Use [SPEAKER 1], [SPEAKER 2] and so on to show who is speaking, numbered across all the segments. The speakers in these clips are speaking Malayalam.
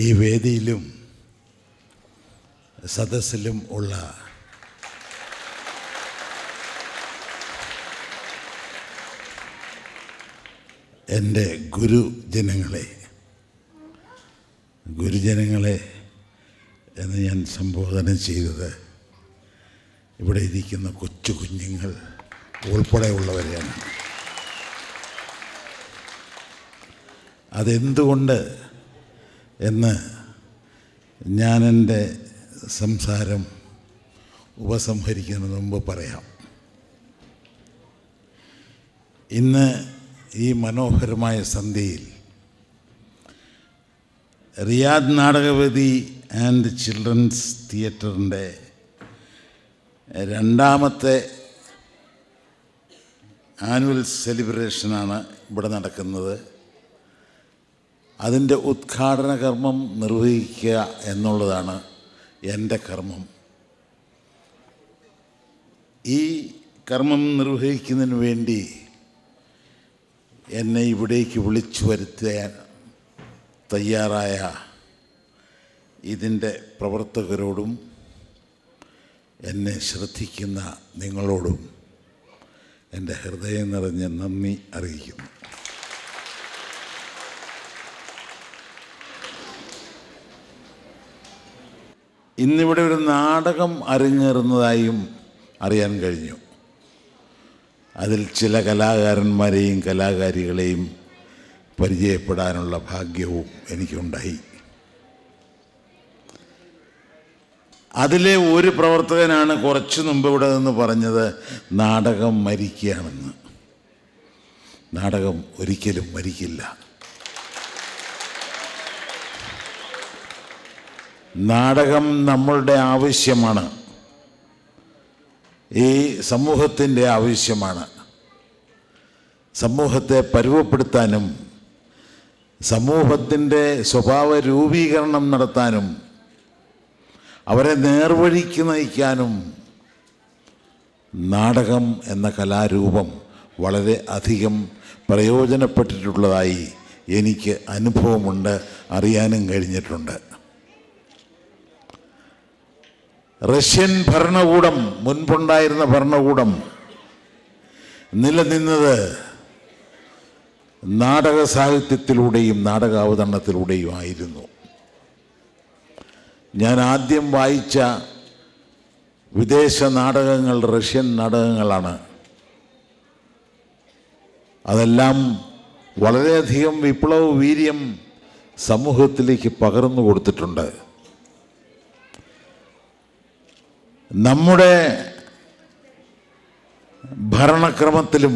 [SPEAKER 1] ഈ വേദിയിലും സദസ്സിലും ഉള്ള എൻ്റെ ഗുരുജനങ്ങളെ എന്ന് ഞാൻ സംബോധന ചെയ്തത് ഇവിടെ ഇരിക്കുന്ന കൊച്ചു കുഞ്ഞുങ്ങൾ ഉൾപ്പെടെയുള്ളവരെയാണ്. അതെന്തുകൊണ്ട് എന്ന് ഞാൻ എൻ്റെ സംസാരം ഉപസംഹരിക്കുന്നതിന് മുമ്പ് പറയാം. ഇന്ന് ഈ മനോഹരമായ സന്ധ്യയിൽ റിയാദ് നാടകവേദി ആൻഡ് ചിൽഡ്രൻസ് തിയേറ്ററിൻ്റെ രണ്ടാമത്തെ ആനുവൽ സെലിബ്രേഷനാണ് ഇവിടെ നടക്കുന്നത്. അതിൻ്റെ ഉദ്ഘാടന കർമ്മം നിർവഹിക്കുക എന്നുള്ളതാണ് എൻ്റെ കർമ്മം. ഈ കർമ്മം നിർവഹിക്കുന്നതിന് വേണ്ടി എന്നെ ഇവിടേക്ക് വിളിച്ചു വരുത്താൻ തയ്യാറായ ഇതിൻ്റെ പ്രവർത്തകരോടും എന്നെ ശ്രദ്ധിക്കുന്ന നിങ്ങളോടും എൻ്റെ ഹൃദയം നിറഞ്ഞ നന്ദി അറിയിക്കുന്നു. ഇന്നിവിടെ ഒരു നാടകം അരങ്ങേറുന്നതായും അറിയാൻ കഴിഞ്ഞു. അതിൽ ചില കലാകാരന്മാരെയും കലാകാരികളെയും പരിചയപ്പെടാനുള്ള ഭാഗ്യവും എനിക്കുണ്ടായി. അതിലെ ഒരു പ്രവർത്തകനാണ് കുറച്ചു മുമ്പ് ഇവിടെ നിന്ന് പറഞ്ഞത് നാടകം മരിക്കുകയാണെന്ന്. നാടകം ഒരിക്കലും മരിക്കില്ല. നാടകം നമ്മളുടെ ആവശ്യമാണ്, ഈ സമൂഹത്തിൻ്റെ ആവശ്യമാണ്. സമൂഹത്തെ പരുവപ്പെടുത്താനും സമൂഹത്തിൻ്റെ സ്വഭാവ രൂപീകരണം നടത്താനും അവരെ നേർവഴിക്ക് നയിക്കാനും നാടകം എന്ന കലാരൂപം വളരെ അധികം പ്രയോജനപ്പെട്ടിട്ടുള്ളതായി എനിക്ക് അനുഭവമുണ്ട്, അറിയാനും കഴിഞ്ഞിട്ടുണ്ട്. റഷ്യൻ ഭരണകൂടം, മുൻപുണ്ടായിരുന്ന ഭരണകൂടം നിലനിന്നത് നാടക സാഹിത്യത്തിലൂടെയും നാടകാവതരണത്തിലൂടെയും ആയിരുന്നു. ഞാൻ ആദ്യം വായിച്ച വിദേശ നാടകങ്ങൾ റഷ്യൻ നാടകങ്ങളാണ്. അതെല്ലാം വളരെയധികം വിപ്ലവ വീര്യം സമൂഹത്തിലേക്ക് പകർന്നു കൊടുത്തിട്ടുണ്ട്. നമ്മുടെ ഭരണക്രമത്തിലും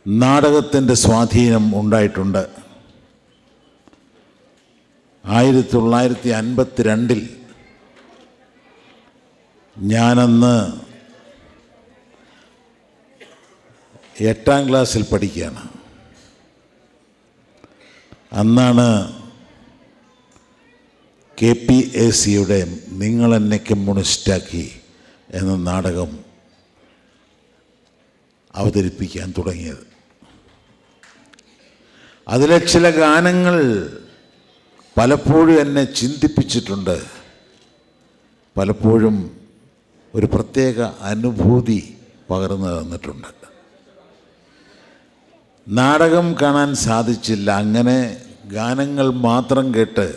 [SPEAKER 1] നാടകത്തിൻ്റെ സ്വാധീനം ഉണ്ടായിട്ടുണ്ട്. 1952 ഞാനന്ന് 8ാം ക്ലാസ്സിൽ പഠിക്കുകയാണ്. അന്നാണ് KPAC-യുടെ നിങ്ങളെന്നെ കമ്മ്യൂണിസ്റ്റാക്കി എന്ന നാടകം അവതരിപ്പിക്കാൻ തുടങ്ങിയത്. അതിലെ ചില ഗാനങ്ങൾ പലപ്പോഴും എന്നെ ചിന്തിപ്പിച്ചിട്ടുണ്ട്, പലപ്പോഴും ഒരു പ്രത്യേക അനുഭൂതി പകർന്നു തന്നിട്ടുണ്ട്. നാടകം കാണാൻ സാധിച്ചില്ല. അങ്ങനെ ഗാനങ്ങൾ മാത്രം കേട്ട്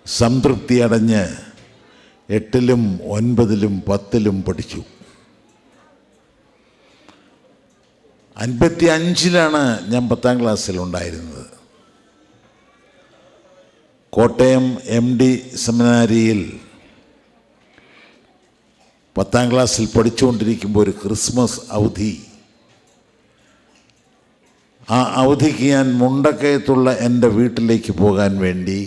[SPEAKER 1] സംതൃപ്തി അടഞ്ഞ് 8ലും 9ലും 10ലും പഠിച്ചു. 55-ലാണ് ഞാൻ 10ാം ക്ലാസ്സിലുണ്ടായിരുന്നത്. കോട്ടയം MD സെമിനാരിയിൽ 10ാം ക്ലാസ്സിൽ പഠിച്ചുകൊണ്ടിരിക്കുമ്പോൾ ഒരു ക്രിസ്മസ് അവധി, ആ അവധിക്ക് ഞാൻ മുണ്ടക്കയത്തുള്ള എൻ്റെ വീട്ടിലേക്ക് പോകാൻ വേണ്ടി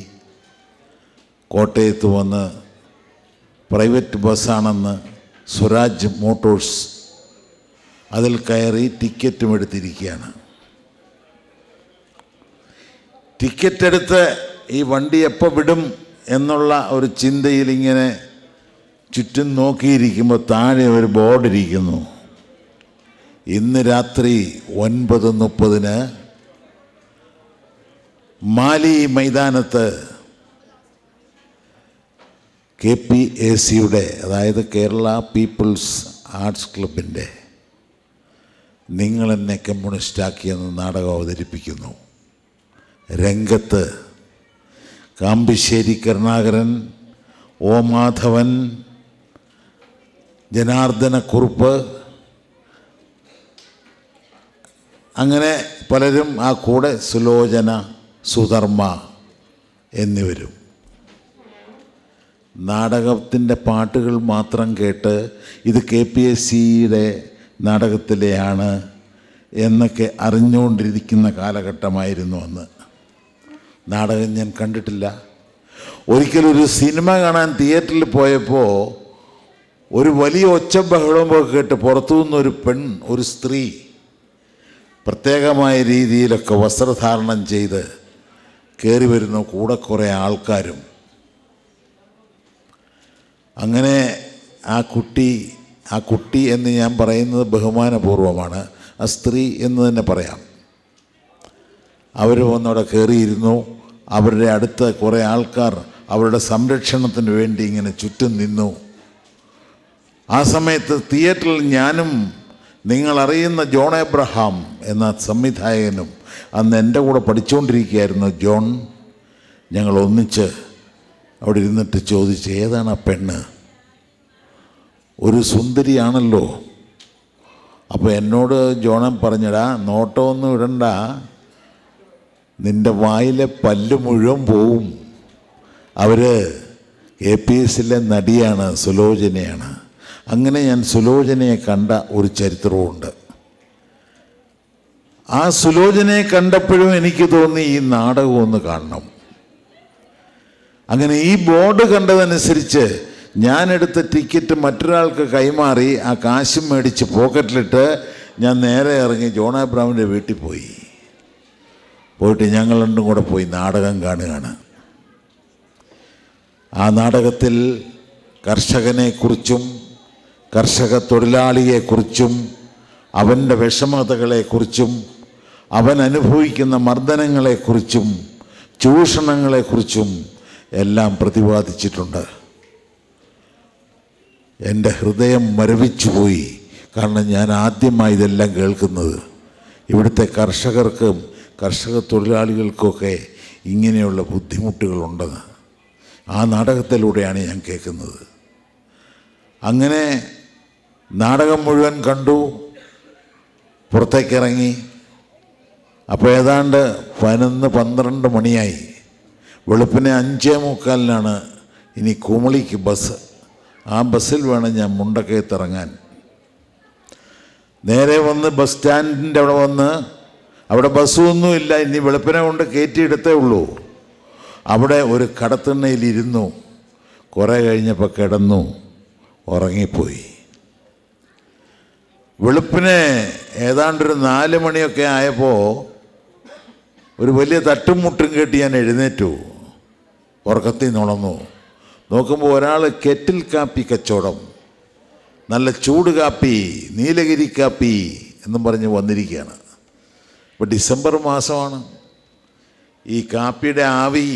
[SPEAKER 1] കോട്ടയത്ത് വന്ന് പ്രൈവറ്റ് ബസ്സാണെന്ന് സ്വരാജ് മോട്ടോഴ്സ് അതിൽ കയറി ടിക്കറ്റും എടുത്തിരിക്കുകയാണ്. ടിക്കറ്റ് എടുത്ത് ഈ വണ്ടി എപ്പോൾ വിടും എന്നുള്ള ഒരു ചിന്തയിൽ ഇങ്ങനെ ചുറ്റും നോക്കിയിരിക്കുമ്പോൾ താഴെ ഒരു ബോർഡ് ഇരിക്കുന്നു. ഇന്ന് രാത്രി 9:30 മാലി മൈതാനത്ത് KPAC-യുടെ, അതായത് കേരള പീപ്പിൾസ് ആർട്സ് ക്ലബിൻ്റെ നിങ്ങളെന്നെ കമ്മ്യൂണിസ്റ്റാക്കിയെന്ന് നാടകം അവതരിപ്പിക്കുന്നു. രംഗത്ത് കാമ്പിശ്ശേരി കരുണാകരൻ, O. മാധവൻ, ജനാർദ്ദനക്കുറുപ്പ്, അങ്ങനെ പലരും, ആ കൂടെ സുലോചന, സുധർമ്മ എന്നിവരും. നാടകത്തിൻ്റെ പാട്ടുകൾ മാത്രം കേട്ട് ഇത് KPAC-യുടെ നാടകത്തിലെയാണ് എന്നൊക്കെ അറിഞ്ഞുകൊണ്ടിരിക്കുന്ന കാലഘട്ടമായിരുന്നു അന്ന്. നാടകം ഞാൻ കണ്ടിട്ടില്ല. ഒരിക്കലൊരു സിനിമ കാണാൻ തിയേറ്ററിൽ പോയപ്പോൾ ഒരു വലിയ ഒച്ച ബഹളമൊക്കെ കേട്ട് പുറത്തുനിന്നൊരു ഒരു സ്ത്രീ പ്രത്യേകമായ രീതിയിലൊക്കെ വസ്ത്രധാരണം ചെയ്ത് കയറി വരുന്ന, കൂടെ കുറേ ആൾക്കാരും. അങ്ങനെ ആ കുട്ടി എന്ന് ഞാൻ പറയുന്നത് ബഹുമാനപൂർവമാണ്, ആ സ്ത്രീ എന്ന് തന്നെ പറയാം. അവർ വന്നവിടെ കയറിയിരുന്നു. അവരുടെ അടുത്ത് കുറേ ആൾക്കാർ അവരുടെ സംരക്ഷണത്തിന് വേണ്ടി ഇങ്ങനെ ചുറ്റും നിന്നു. ആ സമയത്ത് തിയേറ്ററിൽ ഞാനും നിങ്ങളറിയുന്ന ജോൺ എബ്രഹാം എന്ന സംവിധായകനും അന്ന് എൻ്റെ കൂടെ പഠിച്ചുകൊണ്ടിരിക്കുകയായിരുന്നു ജോൺ. ഞങ്ങൾ ഒന്നിച്ച് അവിടെ ഇരുന്നിട്ട് ചോദിച്ചു, ഏതാണ് ആ പെണ്ണ്? ഒരു സുന്ദരിയാണല്ലോ. അപ്പോൾ എന്നോട് ജോണൻ പറഞ്ഞടാ, നോട്ടമൊന്നും ഇടണ്ട, നിൻ്റെ വായിലെ പല്ല് മുഴുവൻ പോവും. അവർ KPAC-ലെ നടിയാണ്, സുലോചനയാണ്. അങ്ങനെ ഞാൻ സുലോചനയെ കണ്ട ഒരു ചരിത്രവുമുണ്ട്. ആ സുലോചനയെ കണ്ടപ്പോഴും എനിക്ക് തോന്നി ഈ നാടകം ഒന്ന് കാണണം. അങ്ങനെ ഈ ബോർഡ് കണ്ടതനുസരിച്ച് ഞാനെടുത്ത ടിക്കറ്റ് മറ്റൊരാൾക്ക് കൈമാറി ആ കാശും മേടിച്ച് പോക്കറ്റിലിട്ട് ഞാൻ നേരെ ഇറങ്ങി ജോൺ എബ്രഹാമിൻ്റെ വീട്ടിൽ പോയിട്ട് ഞങ്ങൾ രണ്ടും കൂടെ പോയി നാടകം കാണുകയാണ്. ആ നാടകത്തിൽ കർഷകനെക്കുറിച്ചും കർഷക തൊഴിലാളിയെക്കുറിച്ചും അവൻ്റെ വിഷമതകളെക്കുറിച്ചും അവൻ അനുഭവിക്കുന്ന മർദ്ദനങ്ങളെക്കുറിച്ചും ചൂഷണങ്ങളെക്കുറിച്ചും എല്ലാം പ്രതിപാദിച്ചിട്ടുണ്ട്. എൻ്റെ ഹൃദയം മരവിച്ചുപോയി. കാരണം ഞാൻ ആദ്യമായി ഇതെല്ലാം കേൾക്കുന്നത്. ഇവിടുത്തെ കർഷകർക്കും കർഷക തൊഴിലാളികൾക്കൊക്കെ ഇങ്ങനെയുള്ള ബുദ്ധിമുട്ടുകളുണ്ടെന്ന് ആ നാടകത്തിലൂടെയാണ് ഞാൻ കേൾക്കുന്നത്. അങ്ങനെ നാടകം മുഴുവൻ കണ്ടു, പുറത്തേക്കിറങ്ങി. അപ്പോൾ ഏതാണ്ട് 11-12 മണിയായി. വെളുപ്പിനെ 5:45 ഇനി കുമളിക്ക് ബസ്. ആ ബസ്സിൽ വേണം ഞാൻ മുണ്ടക്കയത്ത് ഇറങ്ങാൻ. നേരെ വന്ന് ബസ് സ്റ്റാൻഡിൻ്റെ അവിടെ വന്ന്, അവിടെ ബസ്സൊന്നുമില്ല, ഇനി വെളുപ്പിനെ കൊണ്ട് കയറ്റിയെടുത്തേ ഉള്ളൂ. അവിടെ ഒരു കടത്തിണ്ണയിലിരുന്നു. കുറേ കഴിഞ്ഞപ്പോൾ കിടന്നു, ഉറങ്ങിപ്പോയി. വെളുപ്പിനെ ഏതാണ്ടൊരു 4 മണിയൊക്കെ ആയപ്പോൾ ഒരു വലിയ തട്ടും മുട്ടും കേട്ട് ഞാൻ എഴുന്നേറ്റു. ഉറക്കത്തിൽ നുണന്നു. നോക്കുമ്പോൾ ഒരാൾ കെറ്റിൽ കാപ്പി കച്ചവടം, നല്ല ചൂട് കാപ്പി, നീലഗിരി കാപ്പി എന്നും പറഞ്ഞ് വന്നിരിക്കുകയാണ്. ഇപ്പോൾ ഡിസംബർ മാസമാണ്. ഈ കാപ്പിയുടെ ആവി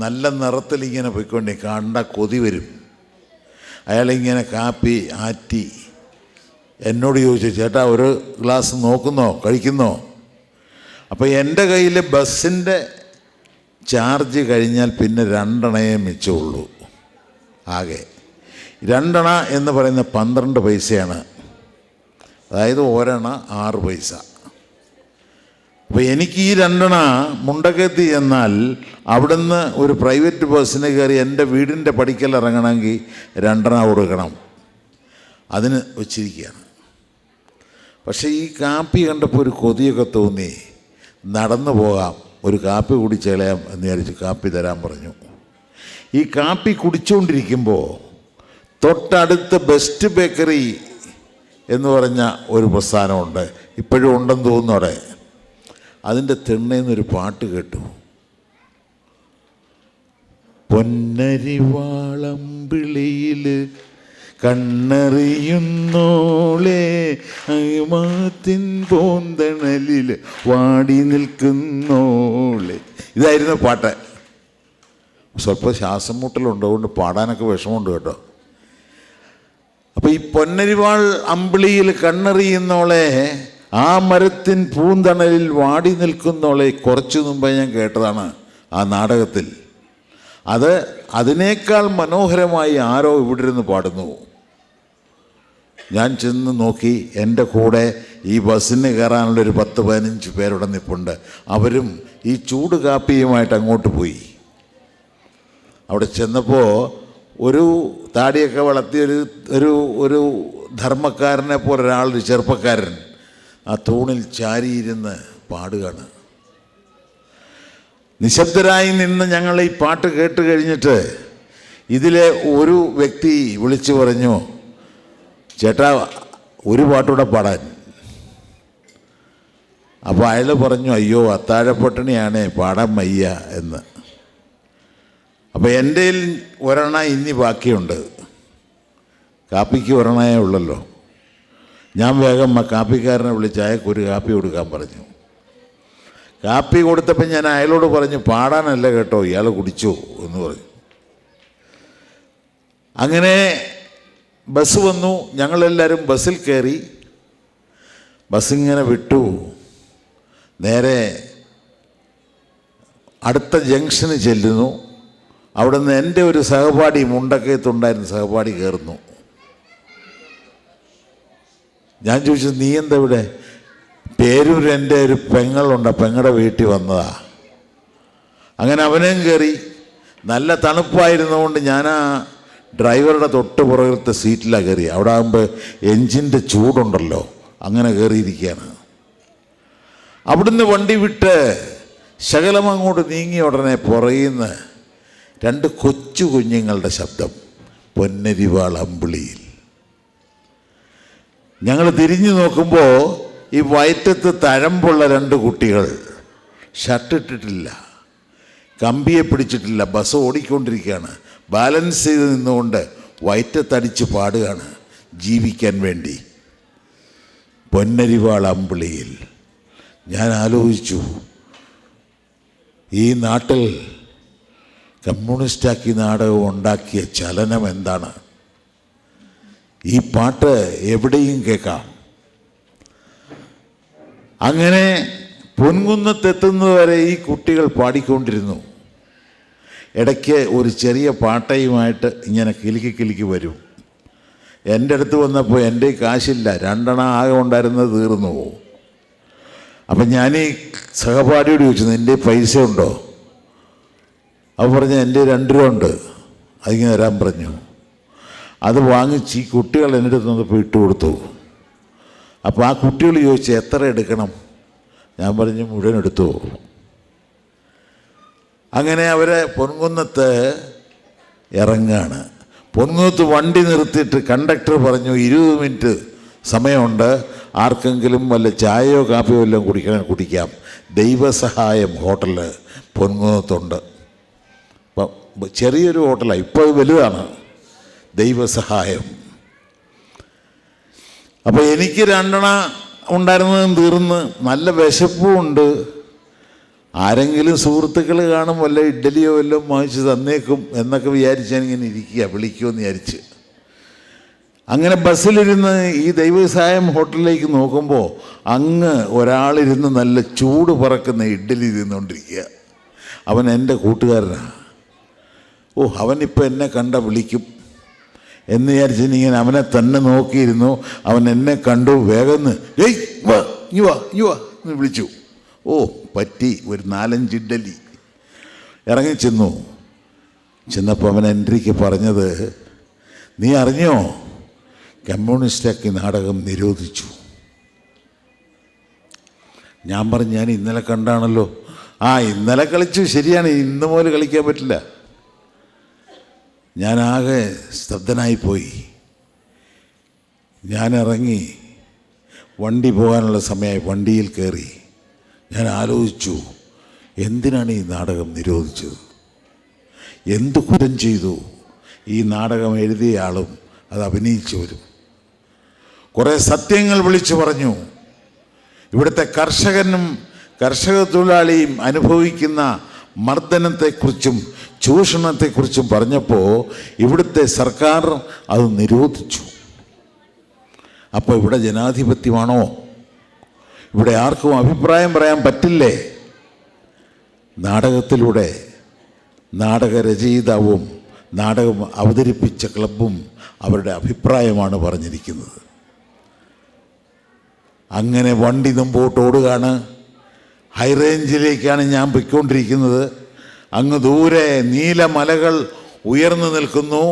[SPEAKER 1] നല്ല നിറത്തിലിങ്ങനെ പോയിക്കൊണ്ട് കണ്ട കൊതി വരും. അയാളിങ്ങനെ കാപ്പി ആറ്റി എന്നോട് ചോദിച്ചു, ചേട്ടാ ഒരു ഗ്ലാസ് നോക്കുന്നോ, കഴിക്കുന്നോ? അപ്പോൾ എൻ്റെ കയ്യിൽ ബസ്സിൻ്റെ ചാർജ് കഴിഞ്ഞാൽ പിന്നെ 2 അണയേ മിച്ചമുള്ളൂ. ആകെ 2 അണ എന്ന് പറയുന്ന 12 പൈസയാണ്. അതായത് 1 അണ 6 പൈസ. അപ്പോൾ എനിക്ക് ഈ 2 അണ മുണ്ടക്കയത്ത് ചെന്നാൽ അവിടുന്ന് ഒരു പ്രൈവറ്റ് ബസ്സിന് കയറി എൻ്റെ വീടിൻ്റെ പടിക്കൽ ഇറങ്ങണമെങ്കിൽ 2 അണ കൊടുക്കണം. അതിന് വച്ചിരിക്കുകയാണ്. പക്ഷേ ഈ കാപ്പി കണ്ടപ്പോൾ ഒരു കൊതിയൊക്കെ തോന്നി. നടന്നു പോകാം, ഒരു കാപ്പി കുടിച്ചേളയാം എന്ന് വിചാരിച്ച് കാപ്പി തരാൻ പറഞ്ഞു. ഈ കാപ്പി കുടിച്ചുകൊണ്ടിരിക്കുമ്പോൾ തൊട്ടടുത്ത് ബെസ്റ്റ് ബേക്കറി എന്ന് പറഞ്ഞ ഒരു പ്രസ്ഥാനമുണ്ട്, ഇപ്പോഴും ഉണ്ടെന്ന് തോന്നുന്നു അവിടെ. അതിൻ്റെ തിണ്ണേന്നൊരു പാട്ട് കേട്ടു. പൊന്നരിവാളം വിളിയിൽ കണ്ണറിയുന്നോളെ അയ്മാത്തിൻ പോന്തണലിൽ വാടി നിൽക്കുന്നോളെ. ഇതായിരുന്നു പാട്ട്. സ്വല്പം ശ്വാസം മുട്ടലുണ്ട്, അതുകൊണ്ട് പാടാനൊക്കെ വിഷമമുണ്ട് കേട്ടോ. അപ്പോൾ ഈ പൊന്നരിവാൾ അമ്പിളിയിൽ കണ്ണെറിയുന്നോളെ, ആ മരത്തിൻ പൂന്തണലിൽ വാടി നിൽക്കുന്നോളെ കുറച്ചു മുമ്പേ ഞാൻ കേട്ടതാണ് ആ നാടകത്തിൽ. അതിനേക്കാൾ മനോഹരമായി ആരോ ഇവിടെ ഇരുന്ന് പാടുന്നു. ഞാൻ ചെന്ന് നോക്കി, എൻ്റെ കൂടെ ഈ ബസ്സിന് കയറാനുള്ളൊരു 10-15 പേരുടെ നിൽപ്പുണ്ട്. അവരും ഈ ചൂട് കാപ്പിയുമായിട്ട് അങ്ങോട്ട് പോയി. അവിടെ ചെന്നപ്പോൾ ഒരു താടിയൊക്കെ വളർത്തിയ ഒരു ധർമ്മക്കാരനെ പോലെ ഒരാളൊരു ചെറുപ്പക്കാരൻ ആ തൂണിൽ ചാരിയിരുന്ന് പാടുകയാണ്. നിശബ്ദരായി നിന്ന് ഞങ്ങൾ ഈ പാട്ട് കേട്ട് കഴിഞ്ഞിട്ട് ഇതിലെ ഒരു വ്യക്തി വിളിച്ചു പറഞ്ഞു, ചേട്ടാ ഒരു പാട്ടൂടെ പാടാൻ. അപ്പോൾ അയാൾ പറഞ്ഞു, അയ്യോ അത്താഴപ്പട്ടിണിയാണേ, പാടാൻ വയ്യ എന്ന്. അപ്പോൾ എൻ്റെ ഒരെണ്ണ ഇനി ബാക്കിയുണ്ട്, കാപ്പിക്ക് ഒരെണ്ണയേ ഉള്ളല്ലോ. ഞാൻ വേഗം കാപ്പിക്കാരനെ വിളിച്ച് അയാൾക്ക് ഒരു കാപ്പി കൊടുക്കാൻ പറഞ്ഞു. കാപ്പി കൊടുത്തപ്പോൾ ഞാൻ അയാളോട് പറഞ്ഞു, പാടാനല്ല കേട്ടോ, ഇയാൾ കുടിച്ചോ എന്ന് പറഞ്ഞു. അങ്ങനെ ബസ് വന്നു, ഞങ്ങളെല്ലാവരും ബസ്സിൽ കയറി. ബസ്സിങ്ങനെ വിട്ടു, നേരെ അടുത്ത ജംഗ്ഷന് ചെല്ലുന്നു. അവിടെ നിന്ന് എൻ്റെ ഒരു സഹപാഠി, മുണ്ടക്കയത്തുണ്ടായിരുന്ന സഹപാഠി കയറുന്നു. ഞാൻ ചോദിച്ചു, നീ എന്താ ഇവിടെ? പേരൂർ എൻ്റെ ഒരു പെങ്ങളുണ്ട്, പെങ്ങളുടെ വീട്ടിൽ വന്നതാ. അങ്ങനെ അവനും കയറി. നല്ല തണുപ്പായിരുന്നതുകൊണ്ട് ഞാൻ ആ ഡ്രൈവറുടെ തൊട്ട് പുറകിലത്തെ സീറ്റിലാണ് കയറി. അവിടെ ആകുമ്പോൾ എൻജിൻ്റെ ചൂടുണ്ടല്ലോ, അങ്ങനെ കയറിയിരിക്കുകയാണ്. അവിടുന്ന് വണ്ടി വിട്ട് ശകലം അങ്ങോട്ട് നീങ്ങിയ ഉടനെ പുറയുന്ന 2 കൊച്ചു കുഞ്ഞുങ്ങളുടെ ശബ്ദം, പൊന്നരിവാൾ അമ്പിളിയിൽ. ഞങ്ങൾ തിരിഞ്ഞു നോക്കുമ്പോൾ ഈ വയറ്റത്ത് തഴമ്പുള്ള 2 കുട്ടികൾ, ഷർട്ടിട്ടിട്ടില്ല, കമ്പിയെ പിടിച്ചിട്ടില്ല, ബസ് ഓടിക്കൊണ്ടിരിക്കുകയാണ്. ബാലൻസ് ചെയ്ത് നിന്നുകൊണ്ട് വയറ്റത്തടിച്ച് പാടുകയാണ് ജീവിക്കാൻ വേണ്ടി, പൊന്നരിവാൾ അമ്പിളിയിൽ. ഞാൻ ആലോചിച്ചു, ഈ നാട്ടിൽ കമ്മ്യൂണിസ്റ്റാക്കി നാടകം ഉണ്ടാക്കിയ ചലനം എന്താണ്? ഈ പാട്ട് എവിടെയും കേൾക്കാം. അങ്ങനെ പൊൻകുന്നത്തെത്തുന്നതുവരെ ഈ കുട്ടികൾ പാടിക്കൊണ്ടിരുന്നു. ഇടയ്ക്ക് ഒരു ചെറിയ പാട്ടയുമായിട്ട് ഇങ്ങനെ കിലുക്കി വരും. എൻ്റെ അടുത്ത് വന്നപ്പോൾ എൻ്റെ കാശില്ല, 2 അണ ആകെ ഉണ്ടായിരുന്നത് തീർന്നു പോകും. അപ്പം ഞാൻ ഈ സഹപാഠിയോട് ചോദിച്ചു, എൻ്റെ പൈസ ഉണ്ടോ? അപ്പോൾ പറഞ്ഞു, എൻ്റെ 2 രൂപ ഉണ്ട്, അതിങ്ങനെ തരാൻ പറഞ്ഞു. അത് വാങ്ങിച്ച് ഈ കുട്ടികൾ എൻ്റെ അടുത്ത് വന്നപ്പോൾ ഇട്ട് കൊടുത്തു. അപ്പോൾ ആ കുട്ടികൾ ചോദിച്ചു, എത്ര എടുക്കണം? ഞാൻ പറഞ്ഞു, മുഴുവൻ എടുത്തു. അങ്ങനെ അവരെ പൊൻകുന്നത്ത് ഇറങ്ങുകയാണ്. പൊൻകുന്നത്ത് വണ്ടി നിർത്തിയിട്ട് കണ്ടക്ടർ പറഞ്ഞു, 20 മിനിറ്റ് സമയമുണ്ട്, ആർക്കെങ്കിലും വല്ല ചായയോ കാപ്പിയോ എല്ലാം കുടിക്കാം. ദൈവസഹായം ഹോട്ടൽ പൊൻകുന്നത്തുണ്ട്. അപ്പം ചെറിയൊരു ഹോട്ടലാണ്, ഇപ്പോൾ അത് വലുതാണ്, ദൈവസഹായം. അപ്പോൾ എനിക്ക് 2 അണ ഉണ്ടായിരുന്നതും തീർന്ന്, നല്ല വിശപ്പും ഉണ്ട്. ആരെങ്കിലും സുഹൃത്തുക്കൾ കാണും, വല്ല ഇഡ്ഡലിയോ വല്ലതും വാങ്ങിച്ച് തന്നേക്കും എന്നൊക്കെ വിചാരിച്ചാണിങ്ങനെ ഇരിക്കുക, വിളിക്കുമെന്ന് വിചാരിച്ച്. അങ്ങനെ ബസ്സിലിരുന്ന് ഈ ദൈവസഹായം ഹോട്ടലിലേക്ക് നോക്കുമ്പോൾ അങ്ങ് ഒരാളിരുന്ന് നല്ല ചൂട് പറക്കുന്ന ഇഡ്ഡലി തിന്നുകൊണ്ടിരിക്കുക. അവൻ എൻ്റെ കൂട്ടുകാരനാണ്. അവനിപ്പോൾ എന്നെ കണ്ട വിളിക്കും എന്ന് വിചാരിച്ചിങ്ങനെ അവനെ തന്നെ നോക്കിയിരുന്നു. അവൻ എന്നെ കണ്ടു, വേഗം വാ എന്ന് വിളിച്ചു. പറ്റി, ഒരു 4-5 ഇഡ്ഡലി. ചെന്നപ്പോൾ അവൻ എൻട്രിക്ക് പറഞ്ഞത്, നീ അറിഞ്ഞോ, കമ്മ്യൂണിസ്റ്റാക്കി നാടകം നിരോധിച്ചു. ഞാൻ പറഞ്ഞു, ഞാൻ ഇന്നലെ കണ്ടാണല്ലോ. ഇന്നലെ കളിച്ചു, ശരിയാണ്, ഇന്ന് മുതൽ കളിക്കാൻ പറ്റില്ല. ഞാനാകെ സ്തബ്ധനായിപ്പോയി. ഞാൻ ഇറങ്ങി, വണ്ടി പോകാനുള്ള സമയമായി, വണ്ടിയിൽ കയറി. ഞാൻ ആലോചിച്ചു, എന്തിനാണ് ഈ നാടകം നിരോധിച്ചത്? എന്ത് കുറ്റം ചെയ്തു ഈ നാടകം എഴുതിയ ആളും അത് അഭിനയിച്ചവരും? കുറേ സത്യങ്ങൾ വിളിച്ചു പറഞ്ഞു. ഇവിടുത്തെ കർഷക തൊഴിലാളിയും അനുഭവിക്കുന്ന മർദ്ദനത്തെക്കുറിച്ചും ചൂഷണത്തെക്കുറിച്ചും പറഞ്ഞപ്പോൾ ഇവിടുത്തെ സർക്കാർ അത് നിരോധിച്ചു. അപ്പോൾ ഇവിടെ ജനാധിപത്യമാണോ? ഇവിടെ ആർക്കും അഭിപ്രായം പറയാൻ പറ്റില്ലേ? നാടകത്തിലൂടെ നാടകരചയിതാവും നാടകം അവതരിപ്പിച്ച ക്ലബ്ബും അവരുടെ അഭിപ്രായമാണ് പറഞ്ഞിരിക്കുന്നത്. അങ്ങനെ വണ്ടി മുമ്പോട്ട് ഓടുകയാണ്. ഹൈറേഞ്ചിലേക്കാണ് ഞാൻ പൊയ്ക്കൊണ്ടിരിക്കുന്നത്. അങ്ങ് ദൂരെ നീലമലകൾ ഉയർന്നു നിൽക്കുന്നു.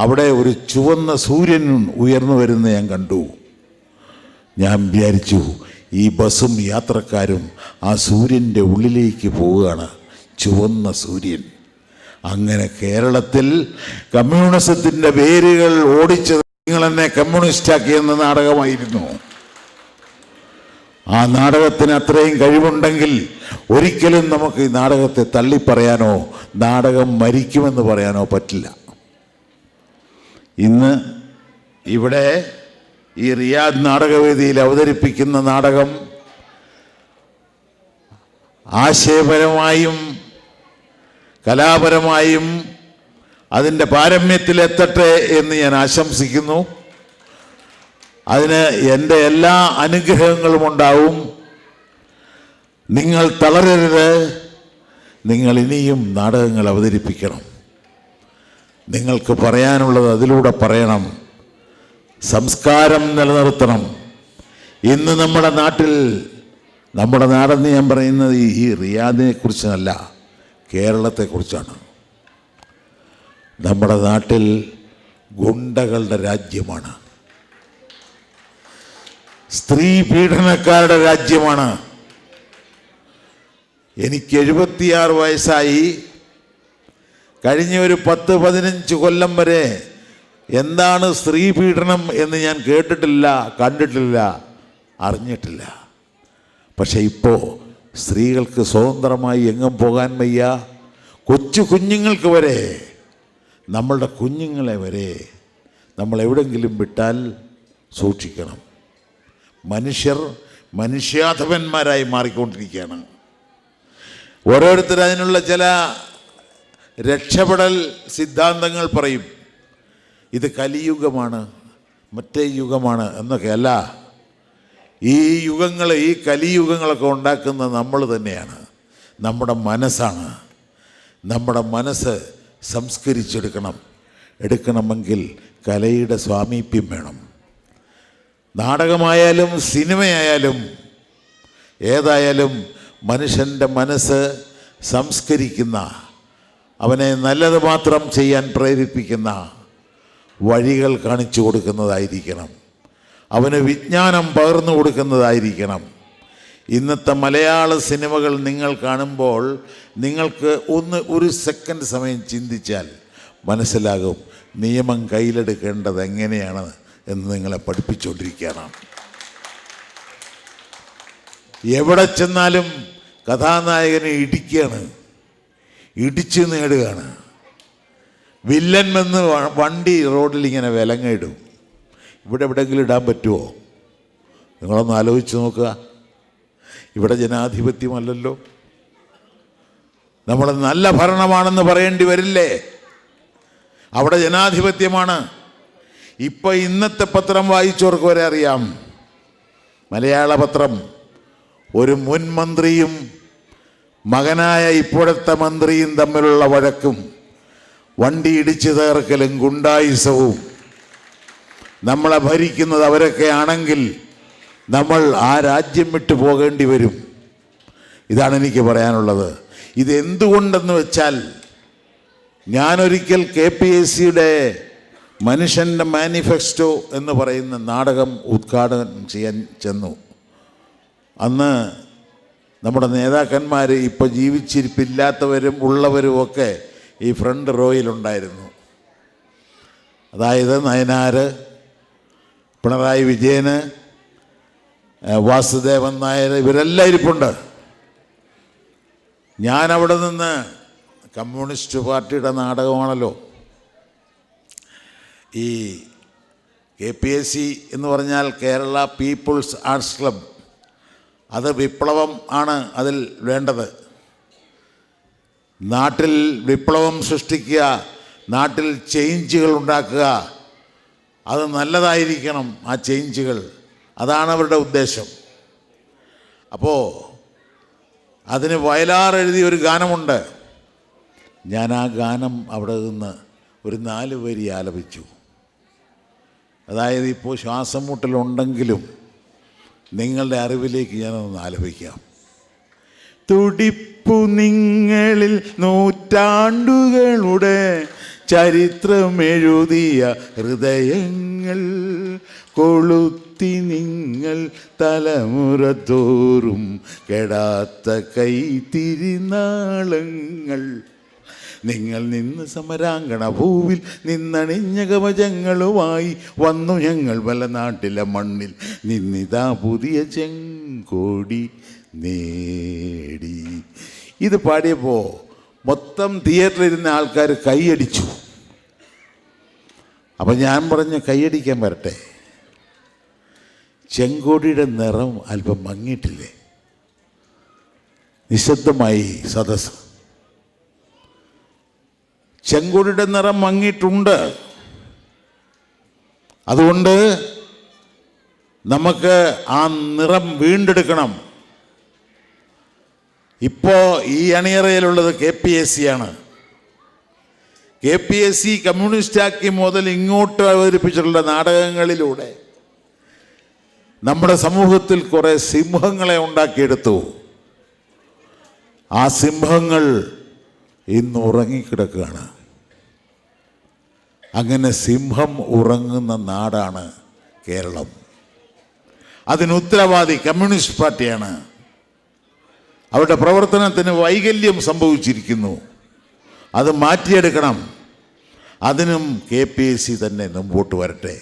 [SPEAKER 1] അവിടെ ഒരു ചുവന്ന സൂര്യൻ ഉയർന്നു വരുന്ന ഞാൻ കണ്ടു. ഞാൻ വിചാരിച്ചു ഈ ബസ്സും യാത്രക്കാരും ആ സൂര്യൻ്റെ ഉള്ളിലേക്ക് പോവുകയാണ്. ചുവന്ന സൂര്യൻ. അങ്ങനെ കേരളത്തിൽ കമ്മ്യൂണിസത്തിൻ്റെ വേരുകൾ ഓടിച്ചത് നിങ്ങളെന്നെ കമ്മ്യൂണിസ്റ്റാക്കിയെന്ന നാടകമായിരുന്നു. ആ നാടകത്തിന് അത്രയും കഴിവുണ്ടെങ്കിൽ ഒരിക്കലും നമുക്ക് ഈ നാടകത്തെ തള്ളിപ്പറയാനോ നാടകം മരിക്കുമെന്ന് പറയാനോ പറ്റില്ല. ഇന്ന് ഇവിടെ ഈ റിയാദ് നാടകവേദിയിൽ അവതരിപ്പിക്കുന്ന നാടകം ആശയപരമായും കലാപരമായും അതിൻ്റെ പാരമ്യത്തിലെത്തട്ടെ എന്ന് ഞാൻ ആശംസിക്കുന്നു. അതിന് എൻ്റെ എല്ലാ അനുഗ്രഹങ്ങളും ഉണ്ടാവും. നിങ്ങൾ തളരരുത്. നിങ്ങൾ ഇനിയും നാടകങ്ങൾ അവതരിപ്പിക്കണം. നിങ്ങൾക്ക് പറയാനുള്ളത് അതിലൂടെ പറയണം. സംസ്കാരം നിലനിർത്തണം. ഇന്ന് നമ്മുടെ നാടെന്ന് ഞാൻ പറയുന്നത് ഈ റിയാദിനെ കുറിച്ചല്ല, കേരളത്തെക്കുറിച്ചാണ്. നമ്മുടെ നാട്ടിൽ ഗുണ്ടകളുടെ രാജ്യമാണ്, സ്ത്രീ പീഡനക്കാരുടെ രാജ്യമാണ്. എനിക്ക് 76 വയസ്സായി. കഴിഞ്ഞ ഒരു 10-15 കൊല്ലം വരെ എന്താണ് സ്ത്രീ പീഡനം എന്ന് ഞാൻ കേട്ടിട്ടില്ല, കണ്ടിട്ടില്ല, അറിഞ്ഞിട്ടില്ല. പക്ഷെ ഇപ്പോൾ സ്ത്രീകൾക്ക് സ്വതന്ത്രമായി എങ്ങും പോകാൻ വയ്യ. കൊച്ചു കുഞ്ഞുങ്ങൾക്ക് വരെ, നമ്മളുടെ കുഞ്ഞുങ്ങളെ വരെ നമ്മൾ എവിടെയെങ്കിലും വിട്ടാൽ സൂക്ഷിക്കണം. മനുഷ്യർ മനുഷ്യാധപന്മാരായി മാറിക്കൊണ്ടിരിക്കുകയാണ്. ഓരോരുത്തർ അതിനുള്ള ചില രക്ഷപ്പെടൽ സിദ്ധാന്തങ്ങൾ പറയും. ഇത് കലിയുഗമാണ്, മറ്റേ യുഗമാണ് എന്നൊക്കെ. അല്ല, ഈ യുഗങ്ങൾ, ഈ കലിയുഗങ്ങളൊക്കെ ഉണ്ടാക്കുന്ന നമ്മൾ തന്നെയാണ്. നമ്മുടെ മനസ്സാണ്. നമ്മുടെ മനസ്സ് എടുക്കണമെങ്കിൽ കലയുടെ സ്വാമീപ്യം വേണം. നാടകമായാലും സിനിമയായാലും ഏതായാലും മനുഷ്യൻ്റെ മനസ്സ് സംസ്കരിക്കുന്ന, അവനെ നല്ലത് മാത്രം ചെയ്യാൻ പ്രേരിപ്പിക്കുന്ന വഴികൾ കാണിച്ചു കൊടുക്കുന്നതായിരിക്കണം. അവന് വിജ്ഞാനം പകർന്നു കൊടുക്കുന്നതായിരിക്കണം. ഇന്നത്തെ മലയാള സിനിമകൾ നിങ്ങൾ കാണുമ്പോൾ നിങ്ങൾക്ക് ഒരു സെക്കൻഡ് സമയം ചിന്തിച്ചാൽ മനസ്സിലാകും നിയമം കയ്യിലെടുക്കേണ്ടത് എങ്ങനെയാണ് എന്ന് നിങ്ങളെ പഠിപ്പിച്ചുകൊണ്ടിരിക്കുകയാണ്. എവിടെ ചെന്നാലും കഥാനായകനെ ഇടിച്ച് നേടുകയാണ്. വില്ലൻ വന്ന് വണ്ടി റോഡിൽ ഇങ്ങനെ വിലങ്ങിടും. ഇവിടെ എവിടെയെങ്കിലും ഇടാൻ പറ്റുമോ? നിങ്ങളൊന്ന് ആലോചിച്ച് നോക്കുക. ഇവിടെ ജനാധിപത്യമല്ലല്ലോ. നമ്മൾ നല്ല ഭരണമാണെന്ന് പറയേണ്ടി വരില്ലേ? അവിടെ ജനാധിപത്യമാണ്. ഇപ്പം ഇന്നത്തെ പത്രം വായിച്ചവർക്ക് വരെ അറിയാം. മലയാള പത്രം, ഒരു മുൻ മന്ത്രിയും മകനായ ഇപ്പോഴത്തെ മന്ത്രിയും തമ്മിലുള്ള വഴക്കും വണ്ടി ഇടിച്ചു തകർക്കലും ഗുണ്ടായുസവും. നമ്മളെ ഭരിക്കുന്നത് അവരൊക്കെ ആണെങ്കിൽ നമ്മൾ ആ രാജ്യം വിട്ടു പോകേണ്ടി വരും. ഇതാണ് എനിക്ക് പറയാനുള്ളത്. ഇതെന്തുകൊണ്ടെന്ന് വെച്ചാൽ, ഞാനൊരിക്കൽ KPSCയുടെ മനുഷ്യൻ്റെ മാനിഫെസ്റ്റോ എന്ന് പറയുന്ന നാടകം ഉദ്ഘാടനം ചെയ്യാൻ ചെന്നു. അന്ന് നമ്മുടെ നേതാക്കന്മാർ, ഇപ്പോൾ ജീവിച്ചിരിപ്പില്ലാത്തവരും ഉള്ളവരുമൊക്കെ ഈ ഫ്രണ്ട് റോയിലുണ്ടായിരുന്നു. അതായത് നയനാർ, പിണറായി വിജയന്, വാസുദേവൻ നായർ, ഇവരെല്ലാം ഇരിപ്പുണ്ട്. ഞാനവിടെ നിന്ന്, കമ്മ്യൂണിസ്റ്റ് പാർട്ടിയുടെ നാടകമാണല്ലോ ഈ KPSC എന്ന് പറഞ്ഞാൽ, കേരള പീപ്പിൾസ് ആർട്സ് ക്ലബ്. അത് വിപ്ലവം ആണ് അതിൽ വേണ്ടത്. നാട്ടിൽ വിപ്ലവം സൃഷ്ടിക്കുക, നാട്ടിൽ ചേഞ്ചുകൾ ഉണ്ടാക്കുക. അത് നല്ലതായിരിക്കണം, ആ ചേഞ്ചുകൾ. അതാണ് അവരുടെ ഉദ്ദേശം. അപ്പോൾ അതിന് വയലാർ എഴുതിയ ഒരു ഗാനമുണ്ട്. ഞാൻ ആ ഗാനം അവിടെ നിന്ന് ഒരു 4 വരി ആലപിച്ചു. അതായത് ഇപ്പോൾ ശ്വാസം മുട്ടലുണ്ടെങ്കിലും നിങ്ങളുടെ അറിവിലേക്ക് ഞാനൊന്ന് ആലപിക്കാം. തുടിപ്പു നിങ്ങളിൽ നൂറ്റാണ്ടുകളുടെ ചരിത്രമെഴുതിയ ഹൃദയങ്ങൾ, കൊളുത്തി നിങ്ങൾ തലമുറ തോറും കെടാത്ത കൈത്തിരിനാളങ്ങൾ. നിങ്ങൾ നിന്ന് സമരാങ്കണ ഭൂവിൽ നിന്നണിഞ്ഞ കവചങ്ങളുമായി വന്നു ഞങ്ങൾ വലനാട്ടിലെ മണ്ണിൽ നിന്നിതാ പുതിയ ചെങ്കോടി നേടി. ഇത് പാടിയപ്പോൾ മൊത്തം തിയേറ്ററിലിരുന്ന ആൾക്കാർ കൈയടിച്ചു. അപ്പം ഞാൻ പറഞ്ഞു, കൈയടിക്കാൻ വരട്ടെ. ചെങ്കോടിയുടെ നിറം അല്പം മങ്ങിയിട്ടില്ലേ? നിശബ്ദമായി സദസ്സ്. ചെങ്കോടിയുടെ നിറം മങ്ങിയിട്ടുണ്ട്. അതുകൊണ്ട് നമുക്ക് ആ നിറം വീണ്ടെടുക്കണം. ഇപ്പോൾ ഈ അണിയറയിലുള്ളത് KPSC ആണ്. KPSC കമ്മ്യൂണിസ്റ്റാക്കി മുതൽ ഇങ്ങോട്ട് അവതരിപ്പിച്ചിട്ടുള്ള നാടകങ്ങളിലൂടെ നമ്മുടെ സമൂഹത്തിൽ കുറേ സിംഹങ്ങളെ ഉണ്ടാക്കിയെടുത്തു. ആ സിംഹങ്ങൾ ഇന്ന് ഉറങ്ങിക്കിടക്കുകയാണ്. അങ്ങനെ സിംഹം ഉറങ്ങുന്ന നാടാണ് കേരളം. അതിന് ഉത്തരവാദി കമ്മ്യൂണിസ്റ്റ് പാർട്ടിയാണ്. അവരുടെ പ്രവർത്തനത്തിന് വൈകല്യം സംഭവിച്ചിരിക്കുന്നു. അത് മാറ്റിയെടുക്കണം. അതിനും KPSC തന്നെ മുമ്പോട്ട് വരട്ടെ.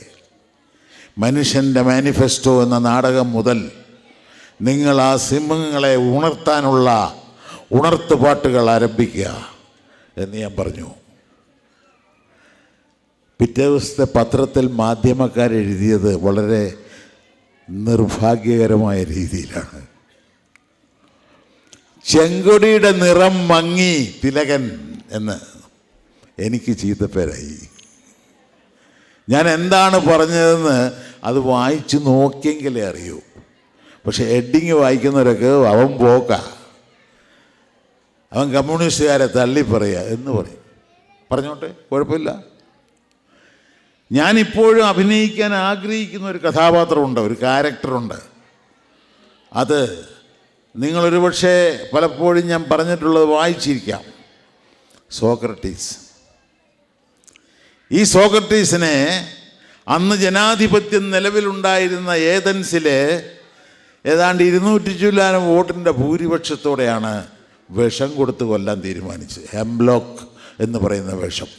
[SPEAKER 1] മനുഷ്യൻ്റെ മാനിഫെസ്റ്റോ എന്ന നാടകം മുതൽ നിങ്ങൾ ആ സിംഹങ്ങളെ ഉണർത്താനുള്ള ഉണർത്തുപാട്ടുകൾ ആരംഭിക്കുക എന്ന് ഞാൻ പറഞ്ഞു. പിറ്റേ ദിവസത്തെ പത്രത്തിൽ മാധ്യമക്കാരെഴുതിയത് വളരെ നിർഭാഗ്യകരമായ രീതിയിലാണ്. ചെങ്കൊടിയുടെ നിറം മങ്ങി തിലകൻ എന്ന്. എനിക്ക് ചീത്തപ്പേരായി. ഞാൻ എന്താണ് പറഞ്ഞതെന്ന് അത് വായിച്ചു നോക്കിയെങ്കിലേ അറിയൂ. പക്ഷെ ഹെഡിങ് വായിക്കുന്നവരൊക്കെ അവൻ പോക്ക, അവൻ കമ്മ്യൂണിസ്റ്റുകാരെ തള്ളി പറയുക എന്ന് പറയും. പറഞ്ഞോട്ടെ, കുഴപ്പമില്ല. ഞാനിപ്പോഴും അഭിനയിക്കാൻ ആഗ്രഹിക്കുന്ന ഒരു കഥാപാത്രമുണ്ട്, ഒരു ക്യാരക്ടറുണ്ട്. അത് നിങ്ങളൊരു പക്ഷേ പലപ്പോഴും ഞാൻ പറഞ്ഞിട്ടുള്ളത് വായിച്ചിരിക്കാം. സോക്രട്ടീസ്. ഈ സോക്രട്ടീസിനെ അന്ന് ജനാധിപത്യം നിലവിലുണ്ടായിരുന്ന ഏതൻസിലെ ഏതാണ്ട് 200 ചില്ലാനം വോട്ടിൻ്റെ ഭൂരിപക്ഷത്തോടെയാണ് വിഷം കൊടുത്ത് കൊല്ലാൻ തീരുമാനിച്ചത്. ഹെംബ്ലോക്ക് എന്ന് പറയുന്ന വിഷം.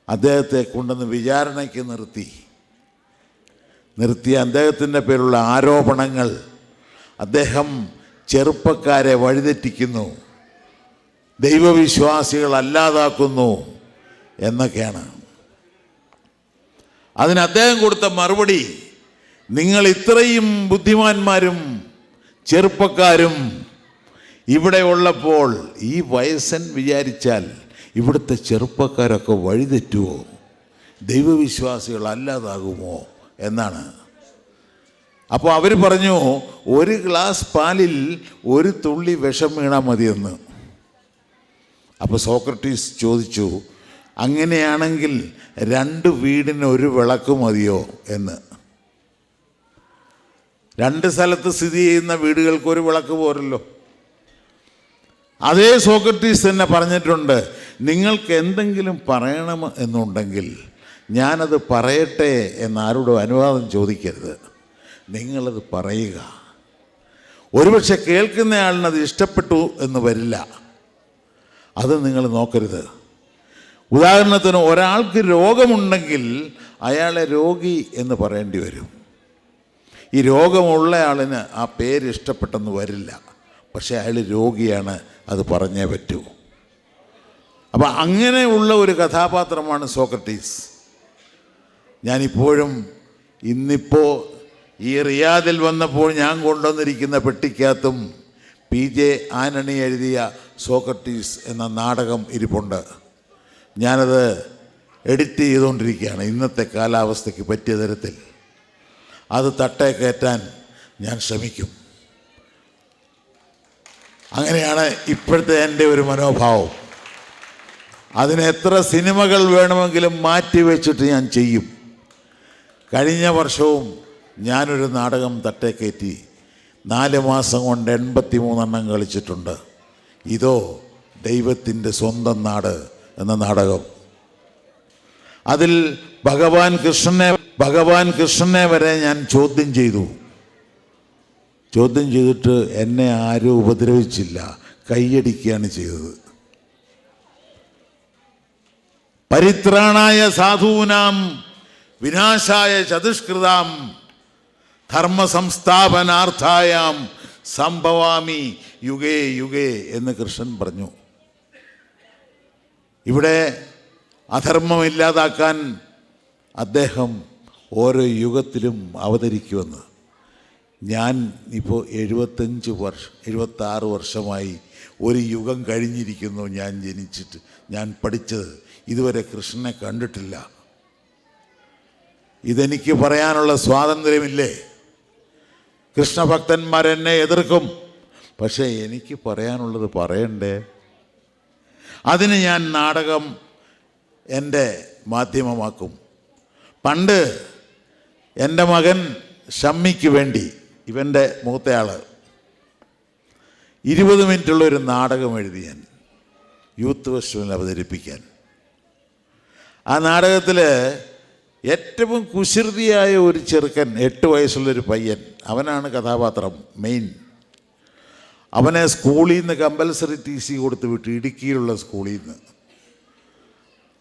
[SPEAKER 1] അദ്ദേഹത്തെ കൊണ്ടുവന്ന് വിചാരണയ്ക്ക് നിർത്തി അദ്ദേഹത്തിൻ്റെ പേരുള്ള ആരോപണങ്ങൾ അദ്ദേഹം ചെറുപ്പക്കാരെ വഴിതെറ്റിക്കുന്നു, ദൈവവിശ്വാസികൾ അല്ലാതാക്കുന്നു എന്നൊക്കെയാണ്. അതിന് അദ്ദേഹം കൊടുത്ത മറുപടി, നിങ്ങൾ ഇത്രയും ബുദ്ധിമാന്മാരും ചെറുപ്പക്കാരും ഇവിടെ ഉള്ളപ്പോൾ ഈ വയസ്സൻ വിചാരിച്ചാൽ ഇവിടുത്തെ ചെറുപ്പക്കാരൊക്കെ വഴിതെറ്റുമോ, ദൈവവിശ്വാസികൾ അല്ലാതാകുമോ എന്നാണ്. അപ്പോൾ അവർ പറഞ്ഞു, ഒരു ഗ്ലാസ് പാലിൽ ഒരു തുള്ളി വിഷം വീണാൽ മതിയെന്ന്. അപ്പോൾ സോക്രട്ടീസ് ചോദിച്ചു, അങ്ങനെയാണെങ്കിൽ 2 വീടിന് ഒരു വിളക്ക് മതിയോ എന്ന്. 2 സ്ഥലത്ത് സ്ഥിതി ചെയ്യുന്ന വീടുകൾക്ക് ഒരു വിളക്ക് പോരല്ലോ. അതേ സോക്രട്ടീസ് തന്നെ പറഞ്ഞിട്ടുണ്ട്, നിങ്ങൾക്ക് എന്തെങ്കിലും പറയണം എന്നുണ്ടെങ്കിൽ ഞാനത് പറയട്ടെ എന്നാരോടും അനുവാദം ചോദിക്കരുത്, നിങ്ങളത് പറയുക. ഒരുപക്ഷെ കേൾക്കുന്നയാളിനത് ഇഷ്ടപ്പെട്ടു എന്ന് വരില്ല, അത് നിങ്ങൾ നോക്കരുത്. ഉദാഹരണത്തിന് ഒരാൾക്ക് രോഗമുണ്ടെങ്കിൽ അയാളെ രോഗി എന്ന് പറയേണ്ടി വരും. ഈ രോഗമുള്ള ആളിന് ആ പേര് ഇഷ്ടപ്പെട്ടെന്ന് വരില്ല, പക്ഷേ അയാൾ രോഗിയാണ്, അത് പറഞ്ഞേ പറ്റൂ. അപ്പം അങ്ങനെയുള്ള ഒരു കഥാപാത്രമാണ് സോക്രട്ടീസ്. ഞാനിപ്പോഴും ഇന്നിപ്പോൾ ഈ റിയാദിൽ വന്നപ്പോൾ ഞാൻ കൊണ്ടുവന്നിരിക്കുന്ന പെട്ടിക്കകത്തും PJ ആന്റണി എഴുതിയ സോക്രട്ടീസ് എന്ന നാടകം ഇരിപ്പുണ്ട്. ഞാനത് എഡിറ്റ് ചെയ്തുകൊണ്ടിരിക്കുകയാണ് ഇന്നത്തെ കാലാവസ്ഥയ്ക്ക് പറ്റിയ തരത്തിൽ. അത് തട്ടേ കയറ്റാൻ ഞാൻ ശ്രമിക്കും. അങ്ങനെയാണ് ഇപ്പോഴത്തെ എൻ്റെ ഒരു മനോഭാവം. അതിന് എത്ര സിനിമകൾ വേണമെങ്കിലും മാറ്റി വെച്ചിട്ട് ഞാൻ ചെയ്യും. കഴിഞ്ഞ വർഷവും ഞാനൊരു നാടകം തട്ടേ കയറ്റി 4 മാസം കൊണ്ട് 83 എണ്ണം കളിച്ചിട്ടുണ്ട്. ഇതോ ദൈവത്തിൻ്റെ സ്വന്തം നാട് എന്ന നാടകം. അതിൽ ഭഗവാൻ കൃഷ്ണനെ വരെ ഞാൻ ചോദ്യം ചെയ്തിട്ട് എന്നെ ആരും ഉപദ്രവിച്ചില്ല, കൈയടിക്കുകയാണ് ചെയ്തത്. പരിത്രാണായ സാധൂനാം വിനാശായ ചതുഷ്കൃതാം ധർമ്മസംസ്ഥാപനാർത്ഥായാം സംഭവാമി യുഗേ യുഗേ എന്ന് കൃഷ്ണൻ പറഞ്ഞു. ഇവിടെ അധർമ്മം ഇല്ലാതാക്കാൻ അദ്ദേഹം ഓരോ യുഗത്തിലും അവതരിക്കുമെന്ന്. ഞാൻ ഇപ്പോൾ 76 വർഷമായി ഒരു യുഗം കഴിഞ്ഞിരിക്കുന്നു ഞാൻ ജനിച്ചിട്ട്. ഞാൻ പഠിച്ചത് ഇതുവരെ കൃഷ്ണനെ കണ്ടിട്ടില്ല. ഇതെനിക്ക് പറയാനുള്ള സ്വാതന്ത്ര്യമില്ലേ? കൃഷ്ണഭക്തന്മാരെന്നെ എതിർക്കും, പക്ഷേ എനിക്ക് പറയാനുള്ളത് പറയണ്ടേ? അതിന് ഞാൻ നാടകം എൻ്റെ മാധ്യമമാക്കും. പണ്ട് എൻ്റെ മകൻ ഷമ്മിക്ക് വേണ്ടി, ഇവൻ്റെ മൂത്തയാൾ, 20 മിനിറ്റുള്ളൊരു നാടകം എഴുതി ഞാൻ യൂത്ത് ഫെസ്റ്റിവലിൽ അവതരിപ്പിക്കാൻ. ആ നാടകത്തിൽ ഏറ്റവും കുസൃതിയായ ഒരു ചെറുക്കൻ, 8 വയസ്സുള്ളൊരു പയ്യൻ, അവനാണ് കഥാപാത്രം മെയിൻ. അവനെ സ്കൂളിൽ നിന്ന് കമ്പൽസറി TC കൊടുത്ത് വിട്ടു, ഇടുക്കിയിലുള്ള സ്കൂളിൽ നിന്ന്.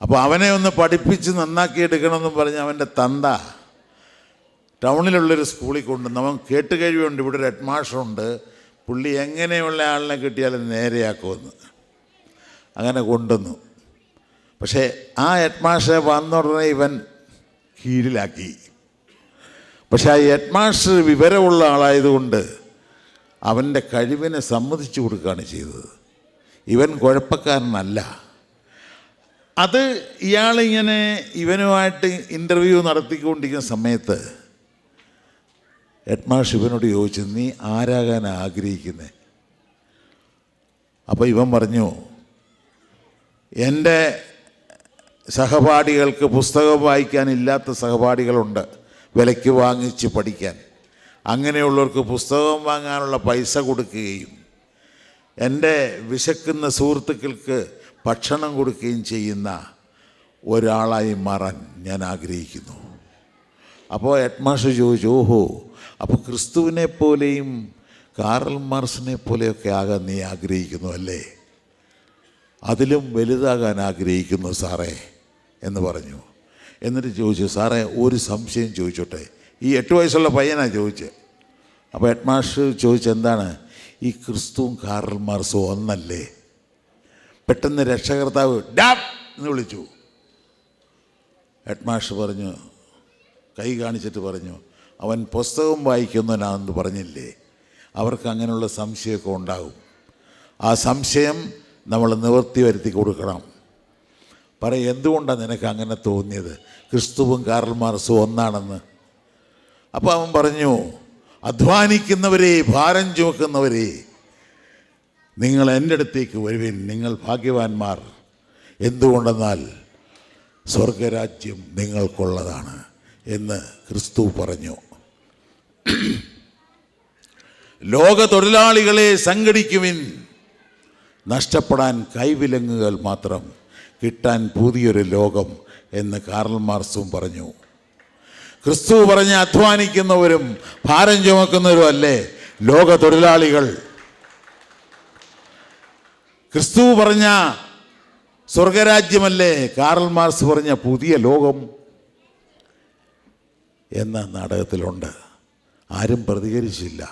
[SPEAKER 1] അപ്പോൾ അവനെ ഒന്ന് പഠിപ്പിച്ച് നന്നാക്കി എടുക്കണമെന്ന് പറഞ്ഞ് അവൻ്റെ തന്ത ടൗണിലുള്ളൊരു സ്കൂളിൽ കൊണ്ടുവന്ന്. അവൻ കേട്ട് കഴിവുണ്ട്, ഇവിടെ ഒരു ഹെഡ് മാസ്റ്ററുണ്ട്, പുള്ളി എങ്ങനെയുള്ള ആളിനെ കിട്ടിയാലും നേരെയാക്കുമെന്ന്. അങ്ങനെ കൊണ്ടുവന്നു. പക്ഷേ ആ ഹെഡ് മാസ്റ്ററെ വന്ന ഉടനെ ഇവൻ കീഴിലാക്കി. പക്ഷേ ആ ഹെഡ് മാസ്റ്റർ വിവരമുള്ള ആളായതുകൊണ്ട് അവൻ്റെ കഴിവിനെ സമ്മതിച്ചു കൊടുക്കുകയാണ് ചെയ്തത്. ഇവൻ കുഴപ്പക്കാരനല്ല. അത് ഇയാളിങ്ങനെ ഇവനുമായിട്ട് ഇൻ്റർവ്യൂ നടത്തിക്കൊണ്ടിരിക്കുന്ന സമയത്ത് ഹെഡ് മാസ്റ്റർ ഇവനോട് ചോദിച്ചു, നീ ആരാകാൻ ആഗ്രഹിക്കുന്നേ? അപ്പോൾ ഇവൻ പറഞ്ഞു, എൻ്റെ സഹപാഠികൾക്ക് പുസ്തകം വായിക്കാനില്ലാത്ത സഹപാഠികളുണ്ട്, വിലയ്ക്ക് വാങ്ങിച്ച് പഠിക്കാൻ. അങ്ങനെയുള്ളവർക്ക് പുസ്തകം വാങ്ങാനുള്ള പൈസ കൊടുക്കുകയും എൻ്റെ വിശക്കുന്ന സുഹൃത്തുക്കൾക്ക് ഭക്ഷണം കൊടുക്കുകയും ചെയ്യുന്ന ഒരാളായി മാറാൻ ഞാൻ ആഗ്രഹിക്കുന്നു. അപ്പോൾ ഹെഡ് മാസ്റ്റർ ചോദിച്ചു, ഓഹോ, അപ്പോൾ ക്രിസ്തുവിനെ പോലെയും കാറൽ മാർക്സിനെ പോലെയൊക്കെ ആകാൻ നീ ആഗ്രഹിക്കുന്നു അല്ലേ? അതിലും വലുതാകാൻ ആഗ്രഹിക്കുന്നു സാറേ എന്ന് പറഞ്ഞു. എന്നിട്ട് ചോദിച്ചു, സാറേ ഒരു സംശയം ചോദിച്ചോട്ടെ? ഈ 8 വയസ്സുള്ള പയ്യനാണ് ചോദിച്ചത്. അപ്പോൾ ഹെഡ് മാസ്റ്റർ ചോദിച്ചെന്താണ്? ഈ ക്രിസ്തുവും കാറൽ മാർക്സും ഒന്നല്ലേ? പെട്ടെന്ന് രക്ഷകർത്താവ് ഡാപ് എന്ന് വിളിച്ചു. ഹെഡ് മാസ്റ്റർ പറഞ്ഞു, കൈ കാണിച്ചിട്ട് പറഞ്ഞു, അവൻ പുസ്തകം വായിക്കുന്നവനാണെന്ന് പറഞ്ഞില്ലേ? അവർക്ക് അങ്ങനെയുള്ള സംശയമൊക്കെ ഉണ്ടാകും. ആ സംശയം നമ്മൾ നിവൃത്തി വരുത്തി കൊടുക്കണം. എന്തുകൊണ്ടാണ് നിനക്ക് അങ്ങനെ തോന്നിയത് ക്രിസ്തുവും കാറൽ മാർക്സും ഒന്നാണെന്ന്? അപ്പോൾ അവൻ പറഞ്ഞു, അധ്വാനിക്കുന്നവരെ, ഭാരം ചുമക്കുന്നവരെ, നിങ്ങൾ എൻ്റെ അടുത്തേക്ക് വരുവിൻ, നിങ്ങൾ ഭാഗ്യവാന്മാർ. എന്തുകൊണ്ടെന്നാൽ സ്വർഗരാജ്യം നിങ്ങൾക്കുള്ളതാണ് എന്ന് ക്രിസ്തു പറഞ്ഞു. ലോക തൊഴിലാളികളെ സംഘടിക്കുവിൻ, നഷ്ടപ്പെടാൻ കൈവിലങ്ങുകൾ മാത്രം, കിട്ടാൻ പുതിയൊരു ലോകം എന്ന് കാറൽ മാർക്സും പറഞ്ഞു. ക്രിസ്തു പറഞ്ഞ അധ്വാനിക്കുന്നവരും ഭാരം ചുമക്കുന്നവരും അല്ലേ ലോക തൊഴിലാളികൾ? ക്രിസ്തു പറഞ്ഞ സ്വർഗരാജ്യമല്ലേ കാറൽ മാർക്സ് പറഞ്ഞ പുതിയ ലോകം എന്ന നാടകത്തിലുണ്ട്. ആരും പ്രതികരിച്ചില്ല.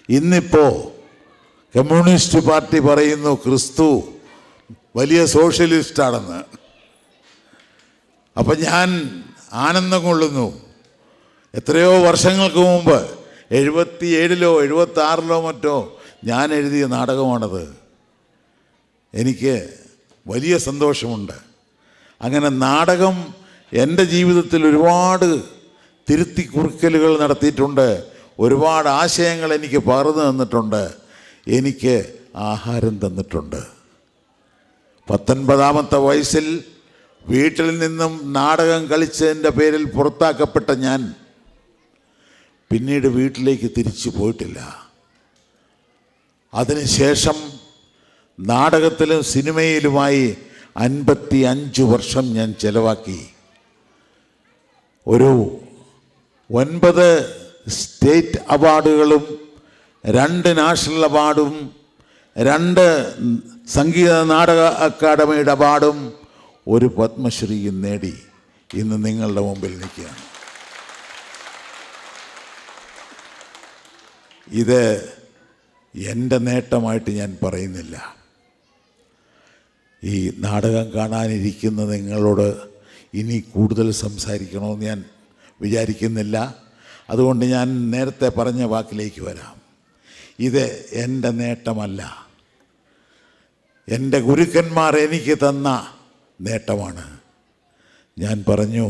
[SPEAKER 1] ഇന്നിപ്പോൾ കമ്മ്യൂണിസ്റ്റ് പാർട്ടി പറയുന്നു ക്രിസ്തു വലിയ സോഷ്യലിസ്റ്റാണെന്ന്. അപ്പം ഞാൻ ആനന്ദം കൊള്ളുന്നു. എത്രയോ വർഷങ്ങൾക്ക് മുമ്പ് 77-ലോ 76-ലോ മറ്റോ ഞാൻ എഴുതിയ നാടകമാണത്. എനിക്ക് വലിയ സന്തോഷമുണ്ട്. അങ്ങനെ നാടകം എൻ്റെ ജീവിതത്തിൽ ഒരുപാട് തിരുത്തി കുറിക്കലുകൾ നടത്തിയിട്ടുണ്ട്. ഒരുപാട് ആശയങ്ങൾ എനിക്ക് പകർന്നു തന്നിട്ടുണ്ട്. എനിക്ക് ആഹാരം തന്നിട്ടുണ്ട്. 19ാമത്തെ വയസ്സിൽ വീട്ടിൽ നിന്നും നാടകം കളിച്ചതിൻ്റെ പേരിൽ പുറത്താക്കപ്പെട്ട ഞാൻ പിന്നീട് വീട്ടിലേക്ക് തിരിച്ചു പോയിട്ടില്ല. അതിനുശേഷം നാടകത്തിലും സിനിമയിലുമായി 55 വർഷം ഞാൻ ചെലവാക്കി. ഒരു 9 സ്റ്റേറ്റ് അവാർഡുകളും 2 നാഷണൽ അവാർഡും 2 സംഗീത നാടക അക്കാദമിയുടെ അവാർഡും 1 പത്മശ്രീയും നേടി ഇന്ന് നിങ്ങളുടെ മുമ്പിൽ നിൽക്കുകയാണ്. ഇത് എൻ്റെ നേട്ടമായിട്ട് ഞാൻ പറയുന്നില്ല. ഈ നാടകം കാണാനിരിക്കുന്ന നിങ്ങളോട് ഇനി കൂടുതൽ സംസാരിക്കണമെന്ന് ഞാൻ വിചാരിക്കുന്നില്ല. അതുകൊണ്ട് ഞാൻ നേരത്തെ പറഞ്ഞ വാക്കിലേക്ക് വരാം. ഇത് എൻ്റെ നേട്ടമല്ല, എൻ്റെ ഗുരുക്കന്മാർ എനിക്ക് തന്ന നേട്ടമാണ്. ഞാൻ പറഞ്ഞു,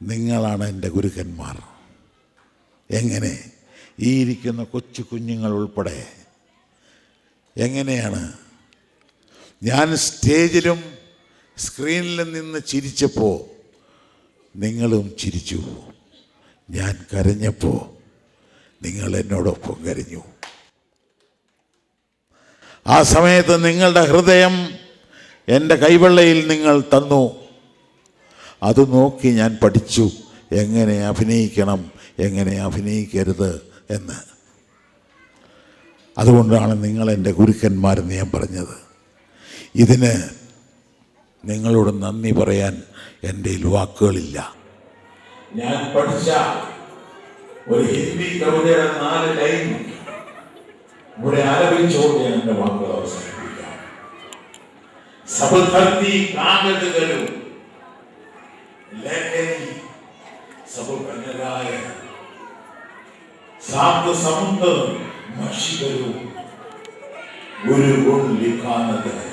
[SPEAKER 1] നിങ്ങളാണ് എൻ്റെ ഗുരുക്കന്മാർ. എങ്ങനെ? ഈ ഇരിക്കുന്ന കൊച്ചു കുഞ്ഞുങ്ങൾ ഉൾപ്പെടെ. എങ്ങനെയാണ്? ഞാൻ സ്റ്റേജിലും സ്ക്രീനിലും നിന്ന് ചിരിച്ചപ്പോൾ നിങ്ങളും ചിരിച്ചു. ഞാൻ കരഞ്ഞപ്പോൾ നിങ്ങൾ എന്നോടൊപ്പം കരഞ്ഞു. ആ സമയത്ത് നിങ്ങളുടെ ഹൃദയം എൻ്റെ കൈവെള്ളയിൽ നിങ്ങൾ തന്നു. അത് നോക്കി ഞാൻ പഠിച്ചു എങ്ങനെ അഭിനയിക്കണം, എങ്ങനെ അഭിനയിക്കരുത് എന്ന്. അതുകൊണ്ടാണ് നിങ്ങൾ എൻ്റെ ഗുരുക്കന്മാരെന്ന് ഞാൻ പറഞ്ഞത്. ഇതിന് നിങ്ങളോട് നന്ദി പറയാൻ എൻ്റെ വാക്കുകളില്ല. ഞാൻ പഠിച്ച ഒരു ഹിന്ദി കവിതയുടെ 4 ലൈൻ ഇവിടെ ആലപിച്ചുകൊണ്ട് ഞാൻ എൻ്റെ വാക്കുകൾ അവസാനിപ്പിക്കാം. സബ് ധർത്തി കാഗദ് കരോ ലേഖനി സബ് കനകായ सात समुद्र मशी करो गुरु गुण लिखानद है.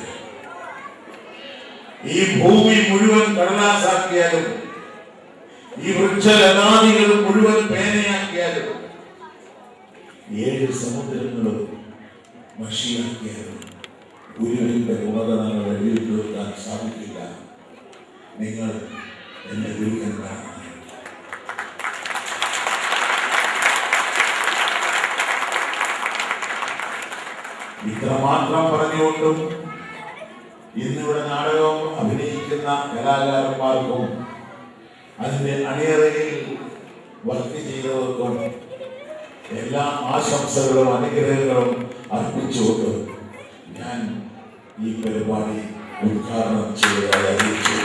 [SPEAKER 1] ഈ ഭൂമി മുഴുവൻ കടലാസാക്കിയാലും ഈ വൃക്ഷലതാദികൾ മുഴുവൻ പേനയാക്കിയാലും 7 സമുദ്രങ്ങളും മഷിയാക്കിയാലും ഗുരുവിന്റെ ഗുണഗണങ്ങൾ എഴുതി തീർക്കാൻ സാധിക്കില്ല. നിങ്ങൾ എന്റെ ഗുരുക്കന്മാരാണ്. ഇത്രമാത്രം പറഞ്ഞുകൊണ്ടും ഇന്നിവിടെ നാടകം അഭിനയിക്കുന്ന കലാകാരന്മാർക്കും അതിൻ്റെ അണിയറയിൽ വർക്ക് ചെയ്തവർക്കും എല്ലാ ആശംസകളും അനുഗ്രഹങ്ങളും അർപ്പിച്ചുകൊണ്ട് ഞാൻ ഈ പരിപാടി ഉദ്ഘാടനം ചെയ്തതായി അറിയിച്ചു.